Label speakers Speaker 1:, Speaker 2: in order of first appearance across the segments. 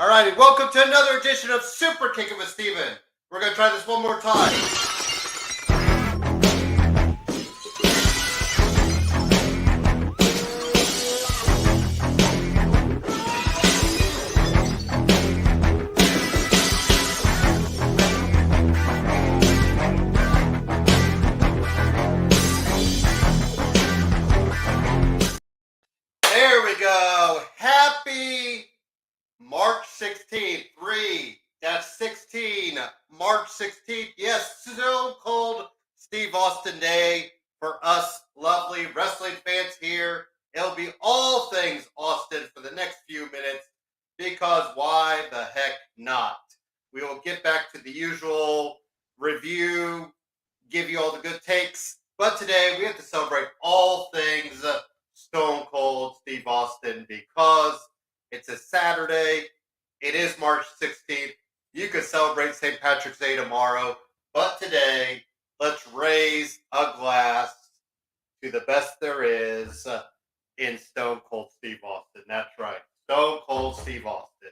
Speaker 1: All righty, welcome to another edition of Super Kickin' with Steven. We're going to try this one more time. There we go. Happy March 16th. That's 16. March 16th. Yes, so cold Steve Austin Day for us lovely wrestling fans here. It'll be all things Austin for the next few minutes because why the heck not? We will get back to the usual review, give you all the good takes. But today we have to celebrate all things Stone Cold Steve Austin because it's a Saturday. It is March 16th. You could celebrate St. Patrick's Day tomorrow. But today, let's raise a glass to the best there is in Stone Cold Steve Austin. That's right. Stone Cold Steve Austin.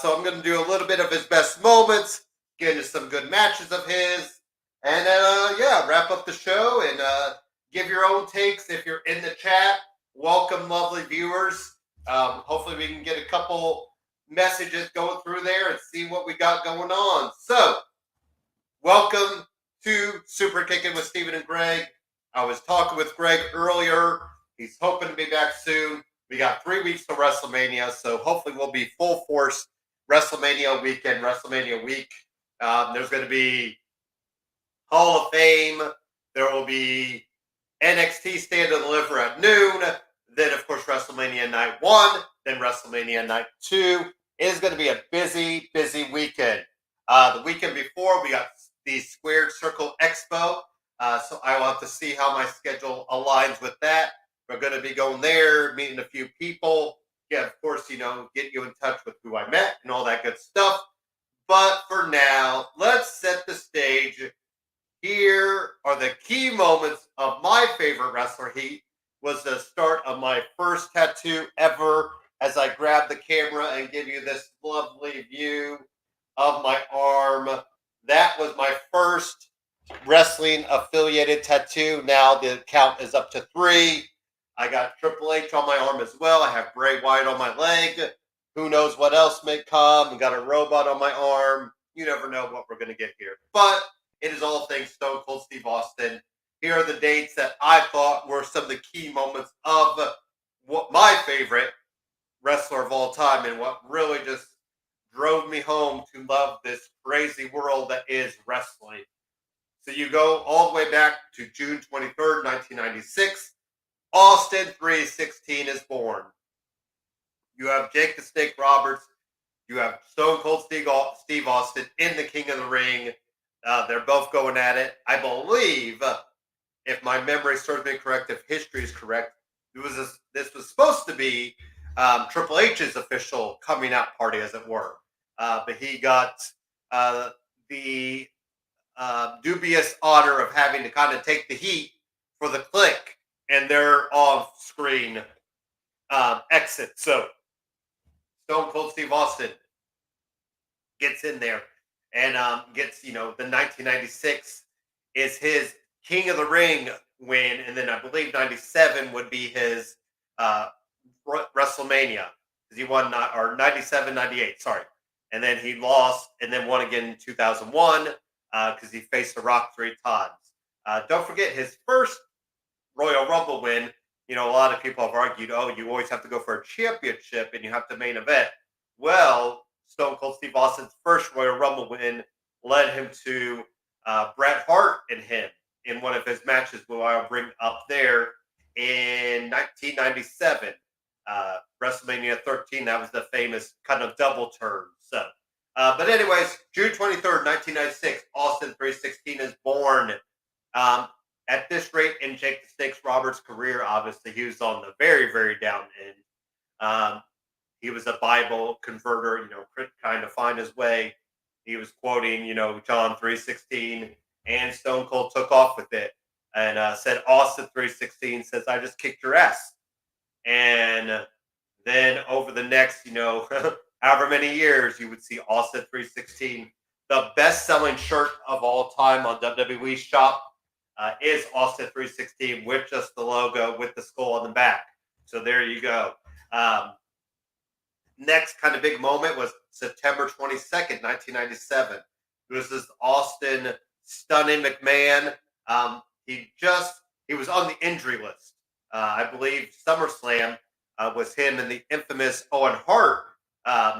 Speaker 1: So I'm going to do a little bit of his best moments, get into some good matches of his, and then, wrap up the show and give your own takes if you're in the chat. Welcome, lovely viewers. Hopefully we can get a couple messages going through there and see what we got going on. So, welcome to Super Kickin' with Steven and Greg. I was talking with Greg earlier. He's hoping to be back soon. We got 3 weeks to WrestleMania, so hopefully we'll be full force WrestleMania weekend, WrestleMania week. There's going to be Hall of Fame. There will be NXT Stand and Deliver at noon. Then, of course, WrestleMania Night 1. Then WrestleMania Night 2. It is going to be a busy, busy weekend. The weekend before, we got the Squared Circle Expo. So I will have to see how my schedule aligns with that. We're going to be going there, meeting a few people. Yeah, of course, get you in touch with who I met and all that good stuff. But for now, let's set the stage. Here are the key moments of my favorite wrestler. He was the start of my first tattoo ever as I grab the camera and give you this lovely view of my arm. That was my first wrestling affiliated tattoo. Now the count is up to 3. I got Triple H on my arm as well. I have Bray Wyatt on my leg. Who knows what else may come. We got a robot on my arm. You never know what we're going to get here. But it is all things Stone Cold Steve Austin. Here are the dates that I thought were some of the key moments of what my favorite wrestler of all time and what really just drove me home to love this crazy world that is wrestling. So you go all the way back to June 23rd, 1996. Austin 316 is born. You have Jake the Snake Roberts. You have Stone Cold Steve Austin in the King of the Ring. They're both going at it. I believe, if my memory serves me correct, if history is correct, this was supposed to be Triple H's official coming out party, as it were. But he got the dubious honor of having to kind of take the heat for the Click and their off-screen exit. So Stone Cold Steve Austin gets in there and gets, the 1996 is his King of the Ring win. And then I believe 97 would be his WrestleMania. Because he won, or 97, 98, sorry. And then he lost and then won again in 2001 because he faced The Rock 3 times. Don't forget his first Royal Rumble win. A lot of people have argued, you always have to go for a championship and you have to main event. Well, Stone Cold Steve Austin's first Royal Rumble win led him to Bret Hart and him in one of his matches, who I'll bring up there in 1997. WrestleMania 13, that was the famous kind of double turn. So, but anyways, June 23rd, 1996, Austin 316 is born. At this rate in Jake the Snake Roberts' career, obviously, he was on the very, very down end. He was a Bible converter, trying to find his way. He was quoting, John 3:16, and Stone Cold took off with it and said, Austin 3:16 says, I just kicked your ass. And then over the next, however many years, you would see Austin 316. The best-selling shirt of all time on WWE Shop is Austin 316 with just the logo with the skull on the back. So there you go. Um, Next kind of big moment was September 22nd, 1997. It was this Austin stunning McMahon. He was on the injury list. I believe SummerSlam was him in the infamous Owen Hart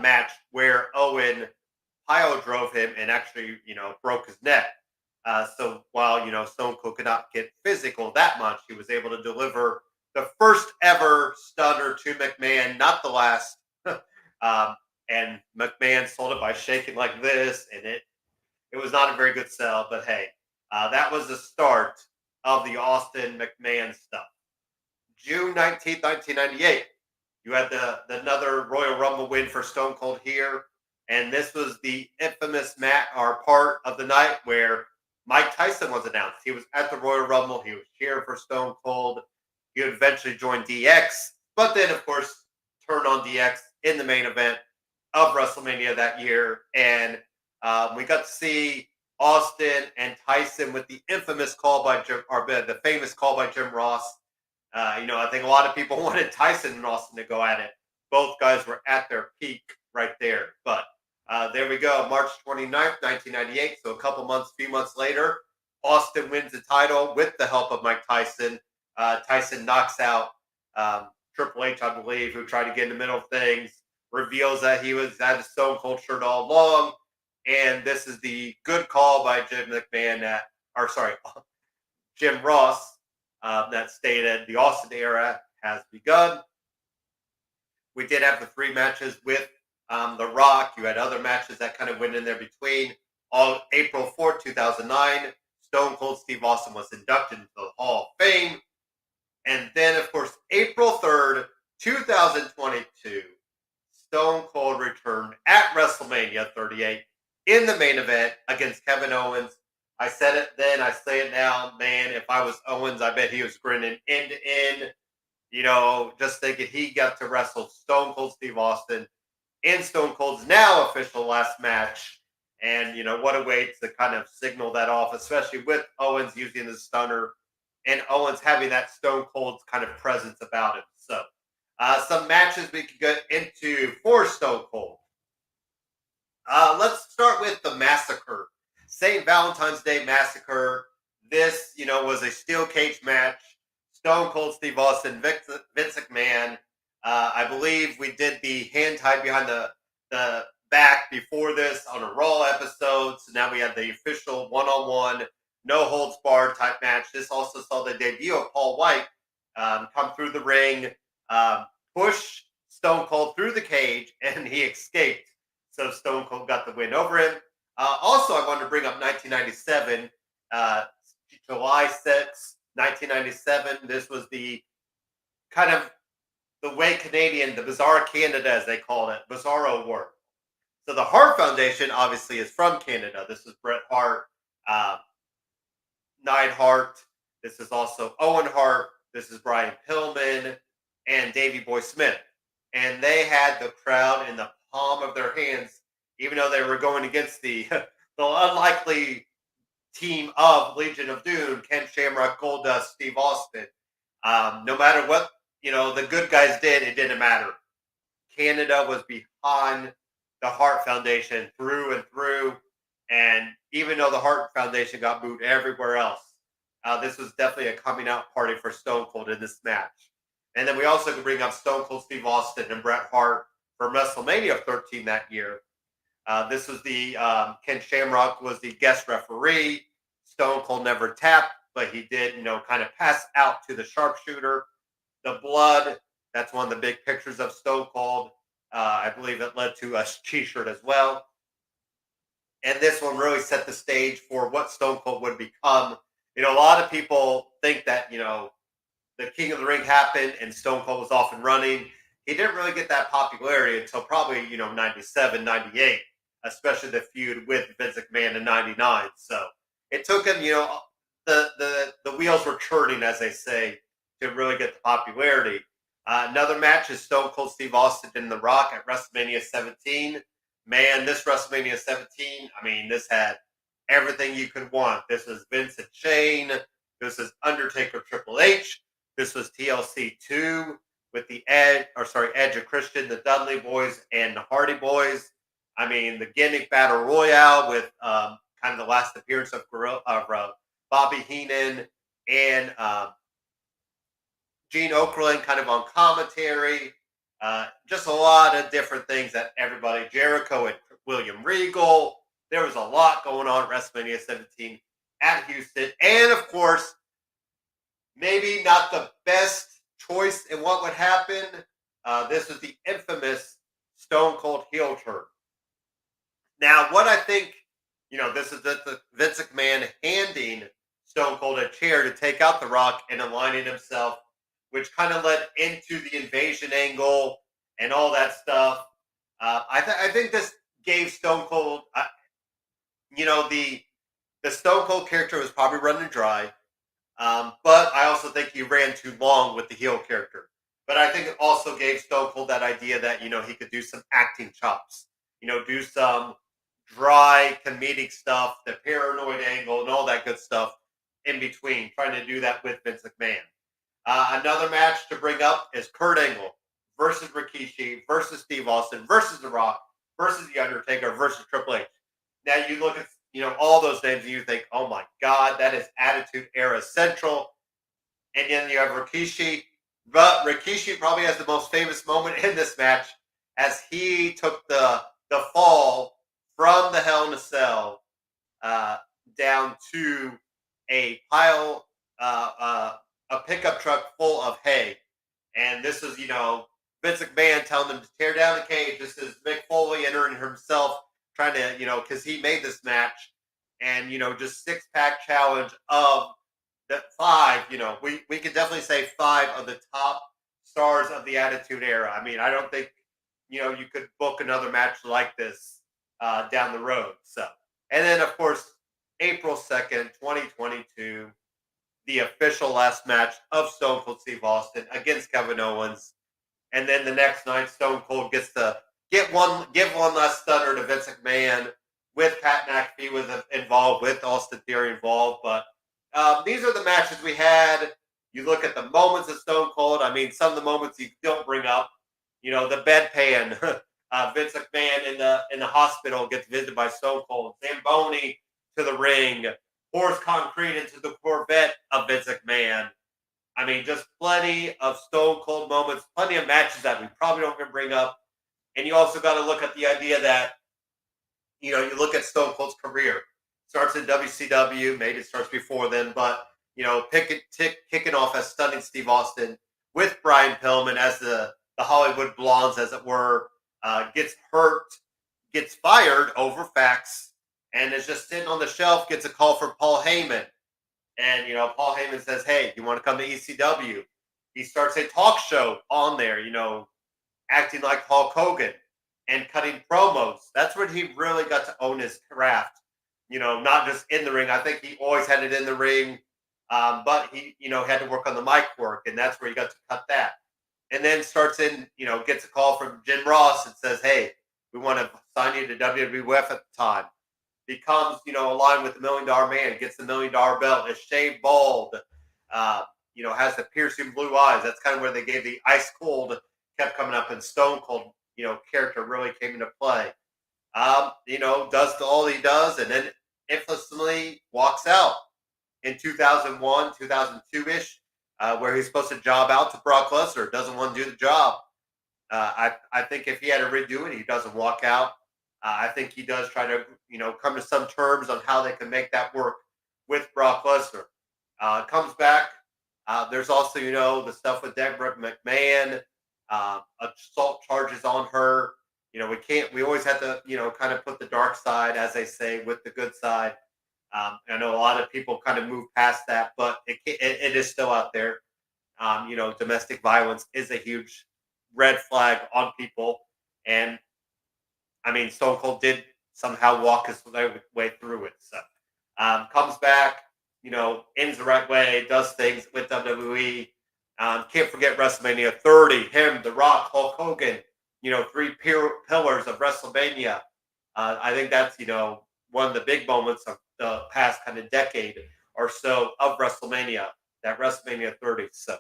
Speaker 1: match where Owen pile drove him and actually, broke his neck. So while, Stone Cold could not get physical that much, he was able to deliver the first ever stunner to McMahon, not the last. And McMahon sold it by shaking like this, and it was not a very good sell. But hey, that was the start of the Austin McMahon stuff. June 19th, 1998, you had another Royal Rumble win for Stone Cold here, and this was the infamous part of the night where Mike Tyson was announced. He was at the Royal Rumble. He was cheering for Stone Cold. He would eventually join DX, but then, of course, turned on DX in the main event of WrestleMania that year. And we got to see Austin and Tyson with the infamous call by Jim, or the famous call by Jim Ross. I think a lot of people wanted Tyson and Austin to go at it. Both guys were at their peak right there. But there we go, March 29th, 1998. So few months later, Austin wins the title with the help of Mike Tyson. Tyson knocks out Triple H, I believe, who tried to get in the middle of things, reveals that he was at a Stone Cold shirt all along. And this is the good call by Jim Ross, that stated the Austin era has begun. We did have the 3 matches with The Rock. You had other matches that kind of went in there between. On April 4th, 2009, Stone Cold Steve Austin was inducted into the Hall of Fame. And then, of course, April 3rd, 2022, Stone Cold returned at WrestleMania 38 in the main event against Kevin Owens. I said it then, I say it now. Man, if I was Owens, I bet he was grinning end to end, just thinking he got to wrestle Stone Cold Steve Austin in Stone Cold's now official last match. And, what a way to kind of signal that off, especially with Owens using the stunner and Owens having that Stone Cold kind of presence about him. So, some matches we could get into for Stone Cold. Let's start with the Massacre. St. Valentine's Day Massacre. This, was a steel cage match. Stone Cold Steve Austin, Vince McMahon. I believe we did the hand tied behind the back before this on a Raw episode. So now we have the official one-on-one, no holds barred type match. This also saw the debut of Paul White come through the ring, push Stone Cold through the cage, and he escaped. So Stone Cold got the win over him. Also, I wanted to bring up 1997, July 6th, 1997. This was the kind of the way Canadian, the Bizarre Canada, as they called it, Bizarro Award. So the Hart Foundation obviously is from Canada. This is Bret Hart, Neidhart. This is also Owen Hart. This is Brian Pillman and Davey Boy Smith. And they had the crowd in the palm of their hands, even though they were going against the unlikely team of Legion of Doom, Ken Shamrock, Goldust, Steve Austin. No matter what, the good guys did, it didn't matter. Canada was behind the Hart Foundation through and through. And even though the Hart Foundation got booed everywhere else, this was definitely a coming out party for Stone Cold in this match. And then we also could bring up Stone Cold Steve Austin and Bret Hart for WrestleMania 13 that year. This was the Ken Shamrock was the guest referee. Stone Cold never tapped, but he did, kind of pass out to the sharpshooter. The blood, that's one of the big pictures of Stone Cold. I believe it led to a t-shirt as well. And this one really set the stage for what Stone Cold would become. A lot of people think that, the King of the Ring happened and Stone Cold was off and running. He didn't really get that popularity until probably, 97, 98, especially the feud with Vince McMahon in 99. So it took him, the wheels were churning, as they say, to really get the popularity. Another match is Stone Cold Steve Austin and The Rock at WrestleMania 17. Man, this WrestleMania 17, I mean, this had everything you could want. This was Vince and Shane. This was Undertaker Triple H. This was TLC 2 with the Edge of Christian, the Dudley Boys, and the Hardy Boys. I mean, the gimmick battle royale with kind of the last appearance of Bobby Heenan and Gene Okerlund kind of on commentary. Just a lot of different things that everybody, Jericho and William Regal. There was a lot going on at WrestleMania 17 at Houston. And of course, maybe not the best choice in what would happen. This was the infamous Stone Cold heel turn. Now, what I think, this is the Vince McMahon handing Stone Cold a chair to take out The Rock and aligning himself, which kind of led into the invasion angle and all that stuff. I think this gave Stone Cold, the Stone Cold character was probably running dry, but I also think he ran too long with the heel character. But I think it also gave Stone Cold that idea that, he could do some acting chops, do some dry comedic stuff, the paranoid angle and all that good stuff in between, trying to do that with Vince McMahon. Another match to bring up is Kurt Angle versus Rikishi versus Steve Austin versus The Rock versus The Undertaker versus Triple H. Now you look at all those names and you think, oh my God, that is Attitude Era Central. And then you have Rikishi, but Rikishi probably has the most famous moment in this match as he took the fall from the Hell in a Cell down to a pile, a pickup truck full of hay. And this is, Vince McMahon telling them to tear down the cage. This is Mick Foley entering himself, trying to, because he made this match. And, just six-pack challenge of the five, we could definitely say five of the top stars of the Attitude Era. I mean, I don't think, you could book another match like this down the road. So, and then, of course, April 2nd, 2022, the official last match of Stone Cold Steve Austin against Kevin Owens. And then the next night, Stone Cold gets to give one last stunner to Vince McMahon with Pat McAfee was involved, with Austin Theory involved. But these are the matches we had. You look at the moments of Stone Cold. I mean, some of the moments you don't bring up. The bedpan. Vince McMahon in the hospital gets visited by Stone Cold. Zamboni to the ring. Pours concrete into the Corvette of Vince McMahon. I mean, just plenty of Stone Cold moments, plenty of matches that we probably don't even bring up. And you also got to look at the idea that, you look at Stone Cold's career. Starts in WCW, maybe it starts before then, but, kicking off as Stunning Steve Austin with Brian Pillman as the Hollywood Blondes, as it were, gets hurt, gets fired over facts, and is just sitting on the shelf, gets a call from Paul Heyman. And, Paul Heyman says, hey, you want to come to ECW? He starts a talk show on there, acting like Hulk Hogan and cutting promos. That's when he really got to own his craft, not just in the ring. I think he always had it in the ring, but he, had to work on the mic work, and that's where he got to cut that. And then starts in, gets a call from Jim Ross and says, hey, we want to sign you to WWF at the time. Becomes, aligned with the $1 Million Man, gets the $1 Million belt, is shaved bald, has the piercing blue eyes. That's kind of where they gave the ice cold, kept coming up, and Stone Cold, character really came into play. Does all he does, and then infamously walks out in 2001, 2002-ish, where he's supposed to job out to Brock Lesnar, doesn't want to do the job. I think if he had to redo it, he doesn't walk out. I think he does try to, come to some terms on how they can make that work with Brock Lesnar. Comes back. There's also, the stuff with Deborah McMahon, assault charges on her. We always have to, kind of put the dark side, as they say, with the good side. I know a lot of people kind of move past that, but it is still out there. Domestic violence is a huge red flag on people. And I mean, Stone Cold did somehow walk his way through it. So comes back, ends the right way, does things with WWE. Can't forget WrestleMania 30. Him, The Rock, Hulk Hogan. Three pillars of WrestleMania. I think that's one of the big moments of the past kind of decade or so of WrestleMania. That WrestleMania 30. So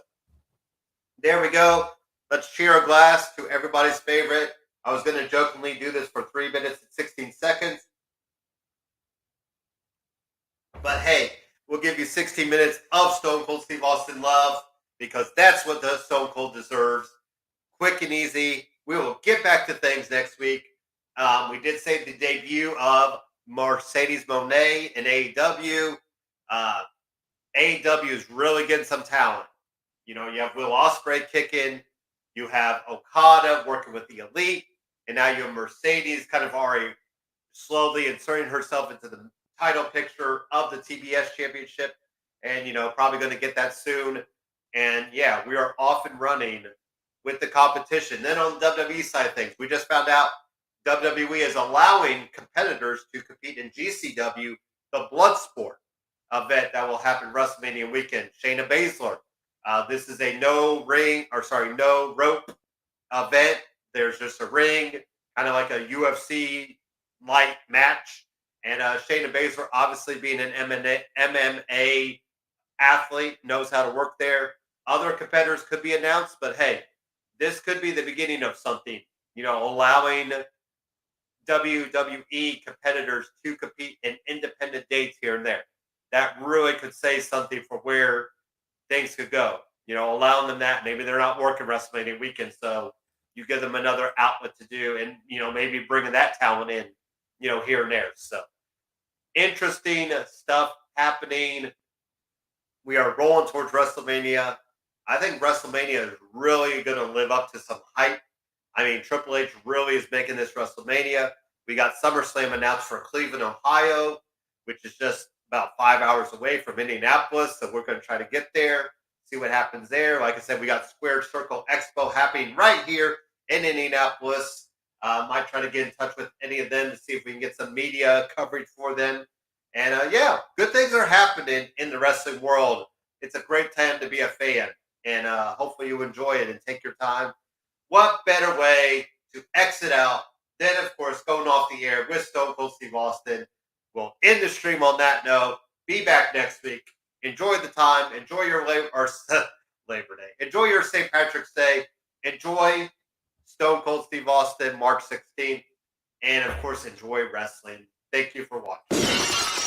Speaker 1: there we go. Let's cheer a glass to everybody's favorite. I was going to jokingly do this for 3 minutes and 16 seconds. But hey, we'll give you 16 minutes of Stone Cold Steve Austin love because that's what the Stone Cold deserves. Quick and easy. We will get back to things next week. We did say the debut of Mercedes Moné in AEW. AEW is really getting some talent. You have Will Ospreay kicking. You have Okada working with the Elite. And now you have Mercedes kind of already slowly inserting herself into the title picture of the TBS Championship. And, probably going to get that soon. And, yeah, we are off and running with the competition. Then on the WWE side of things, we just found out WWE is allowing competitors to compete in GCW, the Bloodsport event that will happen WrestleMania weekend. Shayna Baszler. This is a no rope event. There's just a ring, kind of like a UFC light match. And Shayna Baszler, obviously being an MMA athlete, knows how to work there. Other competitors could be announced, but hey, this could be the beginning of something, allowing WWE competitors to compete in independent dates here and there. That really could say something for where things could go. Allowing them that. Maybe they're not working WrestleMania weekend, so you give them another outlet to do and, maybe bringing that talent in, here and there. So interesting stuff happening. We are rolling towards WrestleMania. I think WrestleMania is really going to live up to some hype. I mean, Triple H really is making this WrestleMania. We got SummerSlam announced for Cleveland, Ohio, which is just about 5 hours away from Indianapolis. So we're going to try to get there, see what happens there. Like I said, we got Square Circle Expo happening right here in Indianapolis. Might try to get in touch with any of them to see if we can get some media coverage for them. And yeah, good things are happening in the wrestling world. It's a great time to be a fan. And hopefully you enjoy it and take your time. What better way to exit out than, of course, going off the air with Stone Cold Steve Austin? We'll end the stream on that note. Be back next week. Enjoy the time. Enjoy your Labor Day. Enjoy your St. Patrick's Day. Enjoy Stone Cold Steve Austin, March 16th. And, of course, enjoy wrestling. Thank you for watching.